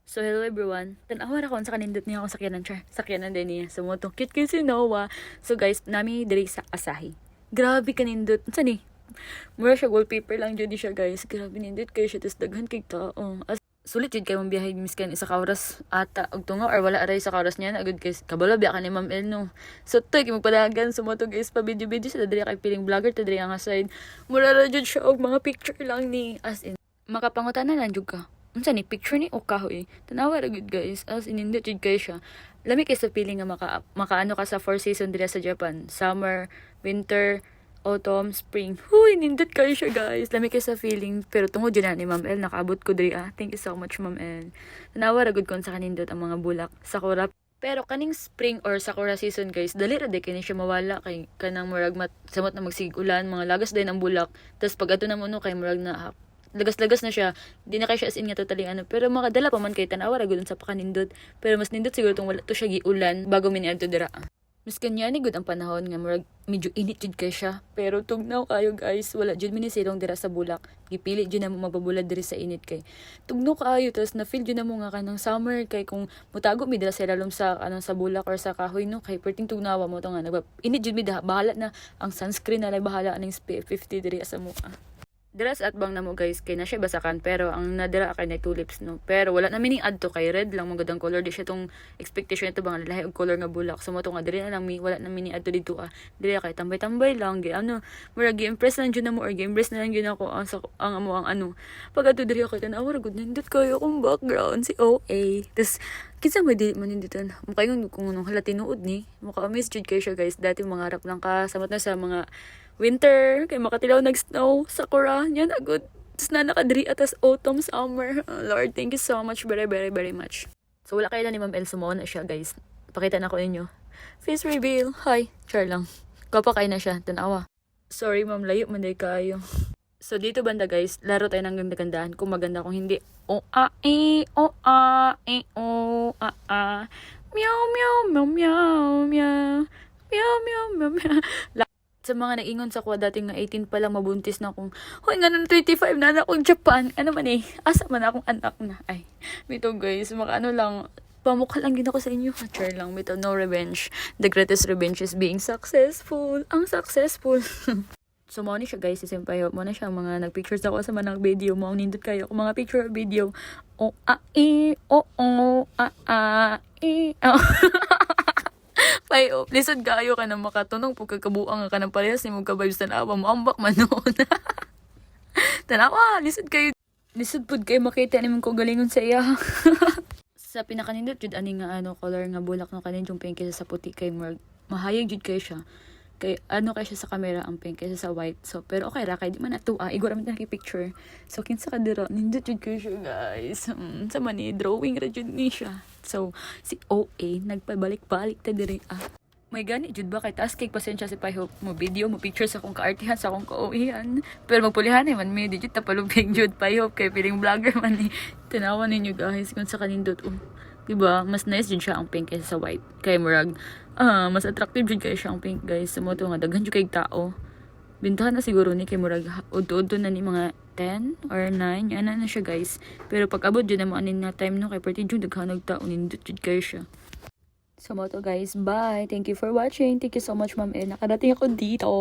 So hello everyone. Tanawa ra ko sa kanindot niya akong sakyanan char. Sakyanan din niya. So mo cute kay si Noah. So guys, nami diri sa Asahi. Grabe kanindot. Unsa ni? Mura siya wallpaper lang jud siya guys. Grabe nindot kay siya tus daghan kay tao. Sulit jud kay mong biyahe miskan isa ka oras ata og tunga or wala aray sa ka oras niya agud guys. Kabalo biya ka ni Ma'am El no. So toy kay magpadagan sumoto guys pa video sa diri kay piling vlogger ta diri ang side. Mura ra jud siya og mga picture lang ni as in makapangutana lang jud ka. Unsa ni picture ni o kahoy. Tanawa ra gud guys as inindot jud kay siya. Lami kay sa feeling nga makaano ka sa four season dira sa Japan. Summer, winter, autumn, spring. Huy, nindot kayo siya guys. Lami kay sa feeling. Pero tungod yun na ni Ma'am El, nakaabot ko diri ah. Thank you so much Ma'am El. Tanawa ra gud kon sa kanindot ang mga bulak. Sakura. Pero kaning spring or sakura season guys, dali ra de kini siya mawala kay kanang murag samot na magsig-ulan, mga lagas din ang bulak. Tas pag ato na mo no kay murag na lagas-lagas na siya. Di na kay siya as in nga totally ano. Pero makadala pa man kay tanawa ra gud sa pakanindot. Pero mas nindot siguro tong wala to siya giulan bago miniadto dira. Mas kanya ni gud ang panahon nga murag medyo init jud kay siya. Pero tugnaw kayo guys, wala jud minisilong dira sa bulak. Gipili jud na mo magbabulad diri sa init kay. Tugnaw kayo tas na feel jud na mo nga kanang summer kay kung mutago mi dira sa lalom sa sa bulak or sa kahoy no kay perting tugnawa mo to nga init jud mi bahala na ang sunscreen na bahala aning SPF 50 diri sa mukha. Dira sa atbang na mo guys kay na siya basakan pero ang nadira kay na tulips no pero wala na mining add to kay red lang magud ang color di siya tong expectation ito bang lahi og color nga bulak so mo to nga diri na lang wala na mining add to dito diri kay tambay-tambay lang gi mura gi impress lang jud na mo or gi impress na lang jud ako ang amo ang pag ato diri kay tanawa ra gud nindot kayo akong background si OA tas kinsa mo di maninditan mo kayo kung anong hala tinuod ni mo ka miss jud kay siya guys dati mangarap lang ka samot na sa mga winter, kay makatilaw nag-snow, sakura, yan agud. Tapos na nakadri atas autumn, summer. Lord, thank you so much, very, very, very much. So, wala kayo na ni Ma'am El, sumuha na siya, guys. Pakita na ko ninyo. Face reveal. Hi. Char lang. Kapa kayo na siya, tanawa. Sorry, Ma'am, layo man day kayo. So, dito banda, guys, laro tayo ng ganda-gandaan. Kung maganda, kung hindi, meow, meow, meow, meow, meow, meow, meow, meow, meow. Sa mga nag-ingon sa kuha dating nga 18 pa lang mabuntis na akong hoy nga nang 25 na akong Japan ano man asa man akong anak na ay mito guys makaano lang pamukha lang gina ko sa inyo char lang mito no revenge the greatest revenge is being successful ang successful. So mo ni siya guys isimpayo mo na siya mga nagpictures ako sa manang video mo ang nindot kayo kung mga picture video Payo, lisod gayo ka na makatunong pag kakabuang ka ng parehas ni mong ka-vibes tanawa mo ambak man noon. Tanawa, lisod kayo. Lisod pud kayo makita ni mong galingon sa iya. Sa pinakanindot jud ani nga color nga bulak no kanin yung pink kaysa sa puti kay mahayag jud kayo siya. Kay kay siya sa camera ang pink kaysa sa white. So pero okay ra kay di man atua igura man ta picture. So kinsa ka dira nindot jud kayo siya guys. Sa man drawing ra jud ni siya. So si OA nagpabalik-balik ta diri may gani jud ba kay taas kay pasensya si Payhop mo video mo pictures sa akong kaartihan sa akong ka-OA-han. Pero magpulihan man mi di jud ta palubig jud Payhop kay piling vlogger man ni. Tanawa ninyo guys kung sa kanindot diba mas nice jud siya ang pink kaysa sa white kay murag mas attractive jud kay siya ang pink guys sa moto nga daghan jud kay tao bintahan na siguro ni kay murag udto na ni mga 10 or 9 ana na siya guys pero pag abot jud na mo anin nga time no kay party jud daghan tao nindot jud kay siya. So moto guys bye, thank you for watching, thank you so much Ma'am El nakadating ako dito.